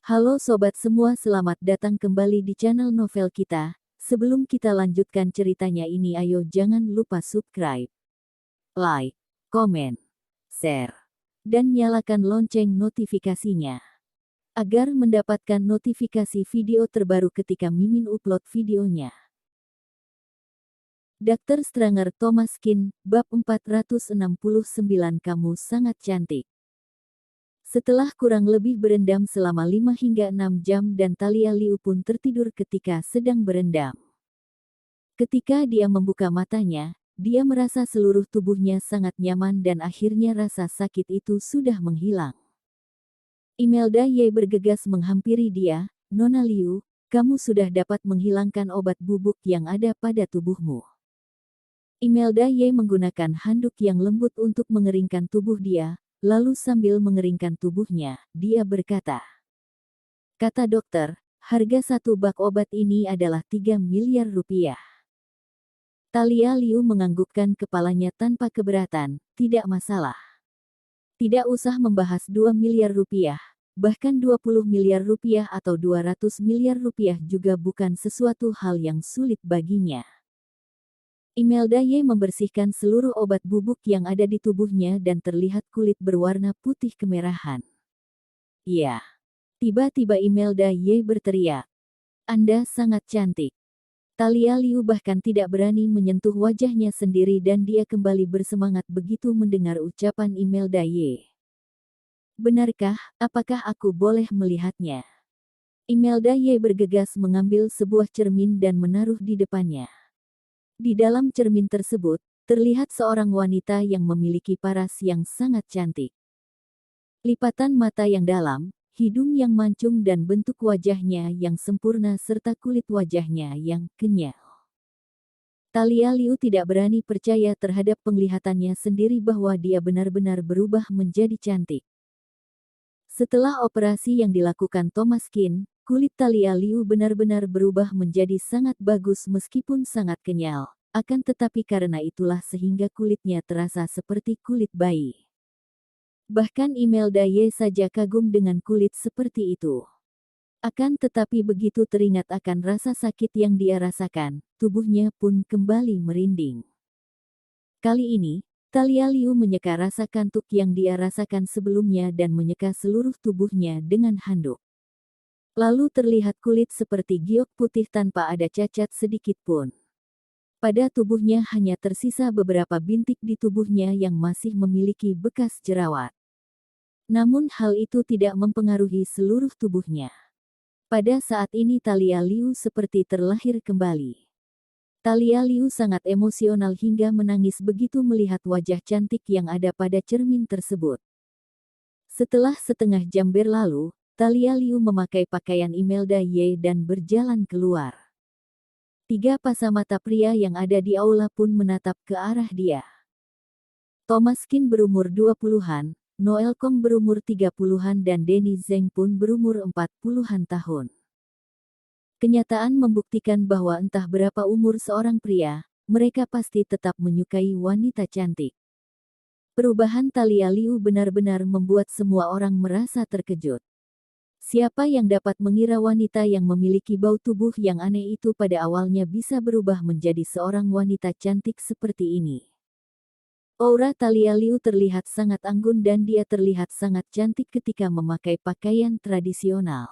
Halo sobat semua, selamat datang kembali di channel novel kita. Sebelum kita lanjutkan ceritanya ini, ayo jangan lupa subscribe, like, komen, share, dan nyalakan lonceng notifikasinya agar mendapatkan notifikasi video terbaru ketika Mimin upload videonya. Dr. Stranger Thomas Kin, bab 469. Kamu sangat cantik. Setelah kurang lebih berendam selama 5 hingga 6 jam dan Thalia Liu pun tertidur ketika sedang berendam. Ketika dia membuka matanya, dia merasa seluruh tubuhnya sangat nyaman dan akhirnya rasa sakit itu sudah menghilang. Imelda Ye bergegas menghampiri dia, "Nona Liu, kamu sudah dapat menghilangkan obat bubuk yang ada pada tubuhmu." Imelda Ye menggunakan handuk yang lembut untuk mengeringkan tubuh dia. Lalu sambil mengeringkan tubuhnya, dia berkata, "Kata dokter, harga satu bak obat ini adalah 3 miliar rupiah. Thalia Liu menganggukkan kepalanya tanpa keberatan, "Tidak masalah. Tidak usah membahas 2 miliar rupiah, bahkan 20 miliar rupiah atau 200 miliar rupiah juga bukan sesuatu hal yang sulit baginya." Imelda Ye membersihkan seluruh obat bubuk yang ada di tubuhnya dan terlihat kulit berwarna putih kemerahan. "Ya." Tiba-tiba Imelda Ye berteriak, "Anda sangat cantik." Thalia Liu bahkan tidak berani menyentuh wajahnya sendiri dan dia kembali bersemangat begitu mendengar ucapan Imelda Ye. "Benarkah, apakah aku boleh melihatnya?" Imelda Ye bergegas mengambil sebuah cermin dan menaruh di depannya. Di dalam cermin tersebut, terlihat seorang wanita yang memiliki paras yang sangat cantik. Lipatan mata yang dalam, hidung yang mancung dan bentuk wajahnya yang sempurna serta kulit wajahnya yang kenyal. Thalia Liu tidak berani percaya terhadap penglihatannya sendiri bahwa dia benar-benar berubah menjadi cantik. Setelah operasi yang dilakukan Thomas Kin, kulit Thalia Liu benar-benar berubah menjadi sangat bagus meskipun sangat kenyal, akan tetapi karena itulah sehingga kulitnya terasa seperti kulit bayi. Bahkan Imelda Ye saja kagum dengan kulit seperti itu. Akan tetapi begitu teringat akan rasa sakit yang dia rasakan, tubuhnya pun kembali merinding. Kali ini, Thalia Liu menyeka rasa kantuk yang dia rasakan sebelumnya dan menyeka seluruh tubuhnya dengan handuk. Lalu terlihat kulit seperti giok putih tanpa ada cacat sedikit pun. Pada tubuhnya hanya tersisa beberapa bintik di tubuhnya yang masih memiliki bekas jerawat. Namun hal itu tidak mempengaruhi seluruh tubuhnya. Pada saat ini Thalia Liu seperti terlahir kembali. Thalia Liu sangat emosional hingga menangis begitu melihat wajah cantik yang ada pada cermin tersebut. Setelah setengah jam berlalu, Thalia Liu memakai pakaian Imelda Ye dan berjalan keluar. 3 pasamata pria yang ada di aula pun menatap ke arah dia. Thomas Kin berumur 20-an, Noel Kong berumur 30-an dan Denny Zheng pun berumur 40-an tahun. Kenyataan membuktikan bahwa entah berapa umur seorang pria, mereka pasti tetap menyukai wanita cantik. Perubahan Thalia Liu benar-benar membuat semua orang merasa terkejut. Siapa yang dapat mengira wanita yang memiliki bau tubuh yang aneh itu pada awalnya bisa berubah menjadi seorang wanita cantik seperti ini? Aura Thalia Liu terlihat sangat anggun dan dia terlihat sangat cantik ketika memakai pakaian tradisional.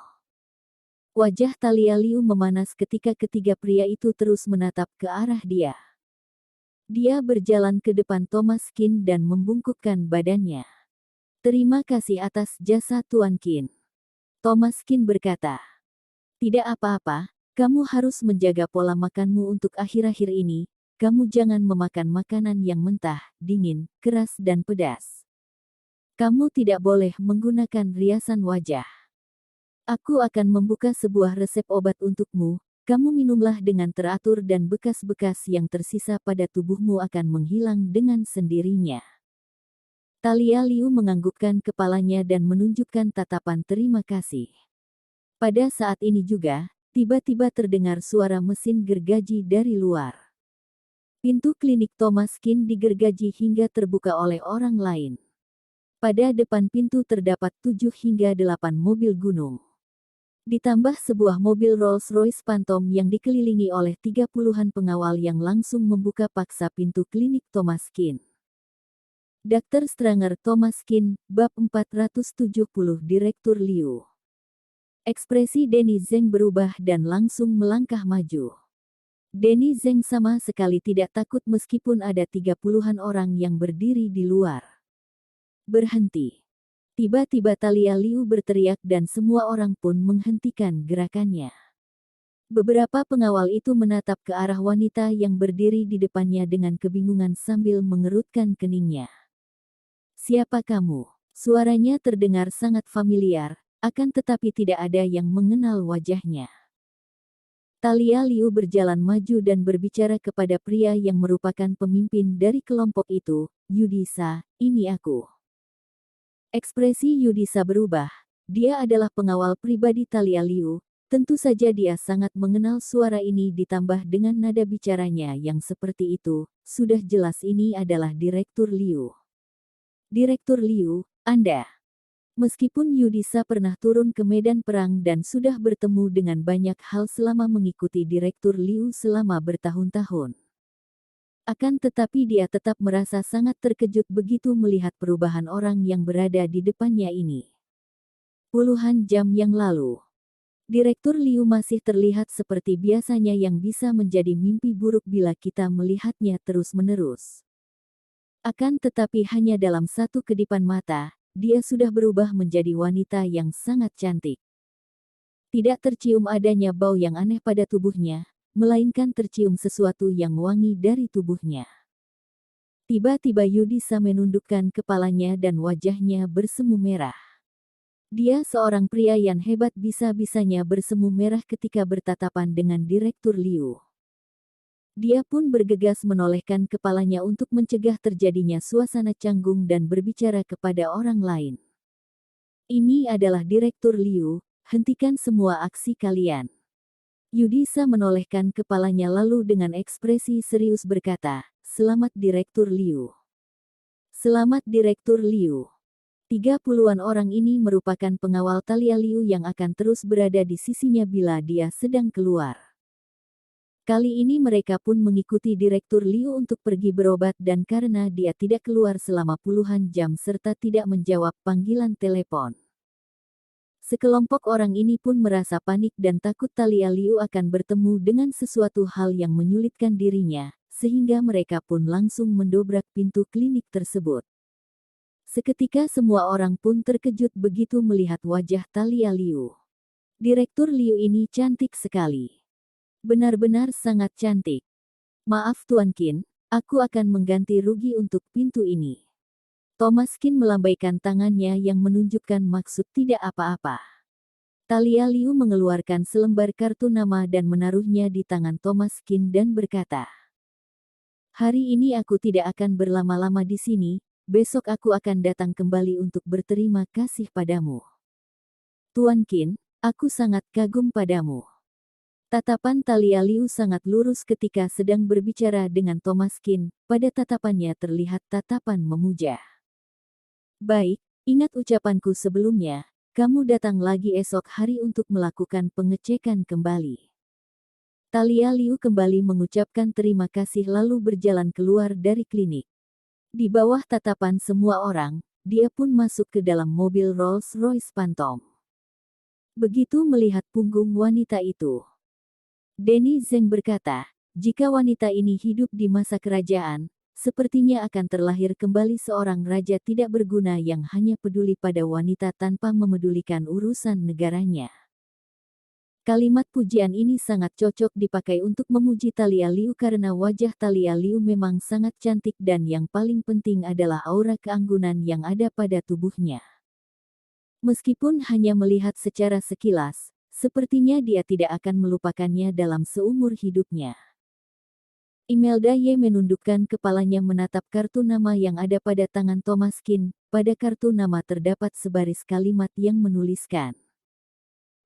Wajah Thalia Liu memanas ketika ketiga pria itu terus menatap ke arah dia. Dia berjalan ke depan Thomas Kin dan membungkukkan badannya. "Terima kasih atas jasa Tuan Kin." Thomas Kin berkata, "Tidak apa-apa, kamu harus menjaga pola makanmu untuk akhir-akhir ini. Kamu jangan memakan makanan yang mentah, dingin, keras dan pedas. Kamu tidak boleh menggunakan riasan wajah. Aku akan membuka sebuah resep obat untukmu. Kamu minumlah dengan teratur dan bekas-bekas yang tersisa pada tubuhmu akan menghilang dengan sendirinya." Thalia Liu menganggukkan kepalanya dan menunjukkan tatapan terima kasih. Pada saat ini juga, tiba-tiba terdengar suara mesin gergaji dari luar. Pintu klinik Thomas Kin digergaji hingga terbuka oleh orang lain. Pada depan pintu terdapat 7 hingga 8 mobil gunung. Ditambah sebuah mobil Rolls-Royce Phantom yang dikelilingi oleh 30-an pengawal yang langsung membuka paksa pintu klinik Thomas Kin. Dr. Stranger Thomas Kin, bab 470 Direktur Liu. Ekspresi Denny Zeng berubah dan langsung melangkah maju. Denny Zeng sama sekali tidak takut meskipun ada 30-an orang yang berdiri di luar. Berhenti. Tiba-tiba Talia Liu berteriak dan semua orang pun menghentikan gerakannya. Beberapa pengawal itu menatap ke arah wanita yang berdiri di depannya dengan kebingungan sambil mengerutkan keningnya. "Siapa kamu?" Suaranya terdengar sangat familiar, akan tetapi tidak ada yang mengenal wajahnya. Talia Liu berjalan maju dan berbicara kepada pria yang merupakan pemimpin dari kelompok itu, "Yudisa, ini aku." Ekspresi Yudisa berubah. Dia adalah pengawal pribadi Talia Liu. Tentu saja dia sangat mengenal suara ini ditambah dengan nada bicaranya yang seperti itu. Sudah jelas ini adalah Direktur Liu. "Direktur Liu, Anda." Meskipun Yudisa pernah turun ke medan perang dan sudah bertemu dengan banyak hal selama mengikuti Direktur Liu selama bertahun-tahun. Akan tetapi dia tetap merasa sangat terkejut begitu melihat perubahan orang yang berada di depannya ini. Puluhan jam yang lalu, Direktur Liu masih terlihat seperti biasanya yang bisa menjadi mimpi buruk bila kita melihatnya terus-menerus. Akan tetapi hanya dalam satu kedipan mata, dia sudah berubah menjadi wanita yang sangat cantik. Tidak tercium adanya bau yang aneh pada tubuhnya, melainkan tercium sesuatu yang wangi dari tubuhnya. Tiba-tiba Yudisa menundukkan kepalanya dan wajahnya bersemu merah. Dia seorang pria yang hebat bisa-bisanya bersemu merah ketika bertatapan dengan Direktur Liu. Dia pun bergegas menolehkan kepalanya untuk mencegah terjadinya suasana canggung dan berbicara kepada orang lain. "Ini adalah Direktur Liu, hentikan semua aksi kalian." Yudisa menolehkan kepalanya lalu dengan ekspresi serius berkata, "Selamat Direktur Liu." "Selamat Direktur Liu." 30-an orang ini merupakan pengawal Talia Liu yang akan terus berada di sisinya bila dia sedang keluar. Kali ini mereka pun mengikuti Direktur Liu untuk pergi berobat dan karena dia tidak keluar selama puluhan jam serta tidak menjawab panggilan telepon. Sekelompok orang ini pun merasa panik dan takut Talia Liu akan bertemu dengan sesuatu hal yang menyulitkan dirinya, sehingga mereka pun langsung mendobrak pintu klinik tersebut. Seketika semua orang pun terkejut begitu melihat wajah Talia Liu. Direktur Liu ini cantik sekali. Benar-benar sangat cantik. "Maaf Tuan Qin, aku akan mengganti rugi untuk pintu ini." Thomas Qin melambaikan tangannya yang menunjukkan maksud tidak apa-apa. Talia Liu mengeluarkan selembar kartu nama dan menaruhnya di tangan Thomas Qin dan berkata, "Hari ini aku tidak akan berlama-lama di sini, besok aku akan datang kembali untuk berterima kasih padamu." "Tuan Qin, aku sangat kagum padamu." Tatapan Talia Liu sangat lurus ketika sedang berbicara dengan Thomas Qin, pada tatapannya terlihat tatapan memuja. "Baik, ingat ucapanku sebelumnya, kamu datang lagi esok hari untuk melakukan pengecekan kembali." Talia Liu kembali mengucapkan terima kasih lalu berjalan keluar dari klinik. Di bawah tatapan semua orang, dia pun masuk ke dalam mobil Rolls-Royce Phantom. Begitu melihat punggung wanita itu, Denny Zeng berkata, "Jika wanita ini hidup di masa kerajaan, sepertinya akan terlahir kembali seorang raja tidak berguna yang hanya peduli pada wanita tanpa memedulikan urusan negaranya." Kalimat pujian ini sangat cocok dipakai untuk memuji Talia Liu karena wajah Talia Liu memang sangat cantik dan yang paling penting adalah aura keanggunan yang ada pada tubuhnya. Meskipun hanya melihat secara sekilas, sepertinya dia tidak akan melupakannya dalam seumur hidupnya. Imelda Ye menundukkan kepalanya menatap kartu nama yang ada pada tangan Thomas Qin. Pada kartu nama terdapat sebaris kalimat yang menuliskan,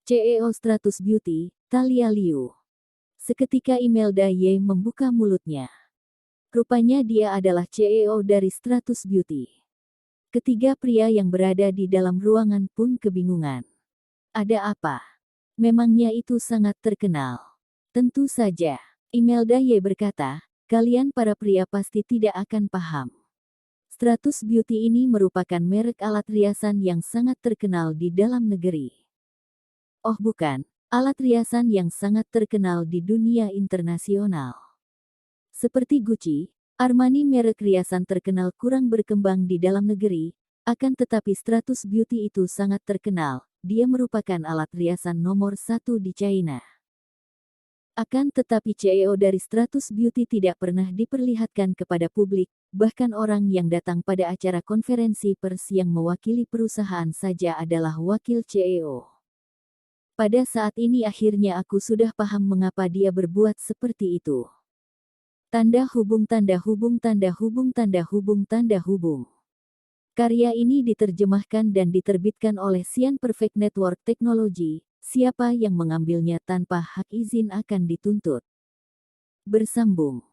"CEO Stratus Beauty, Talia Liu." Seketika Imelda Ye membuka mulutnya. Rupanya dia adalah CEO dari Stratus Beauty. Ketiga pria yang berada di dalam ruangan pun kebingungan. Ada apa? Memangnya itu sangat terkenal. Tentu saja. Imelda Y berkata, kalian para pria pasti tidak akan paham. Stratus Beauty ini merupakan merek alat riasan yang sangat terkenal di dalam negeri. Oh bukan, alat riasan yang sangat terkenal di dunia internasional. Seperti Gucci, Armani merek riasan terkenal kurang berkembang di dalam negeri, akan tetapi Stratus Beauty itu sangat terkenal, dia merupakan alat riasan nomor 1 di China. Akan tetapi CEO dari Stratus Beauty tidak pernah diperlihatkan kepada publik, bahkan orang yang datang pada acara konferensi pers yang mewakili perusahaan saja adalah wakil CEO. Pada saat ini akhirnya aku sudah paham mengapa dia berbuat seperti itu. Tanda hubung tanda hubung tanda hubung tanda hubung tanda hubung. Karya ini diterjemahkan dan diterbitkan oleh Sian Perfect Network Technology. Siapa yang mengambilnya tanpa hak izin akan dituntut. Bersambung.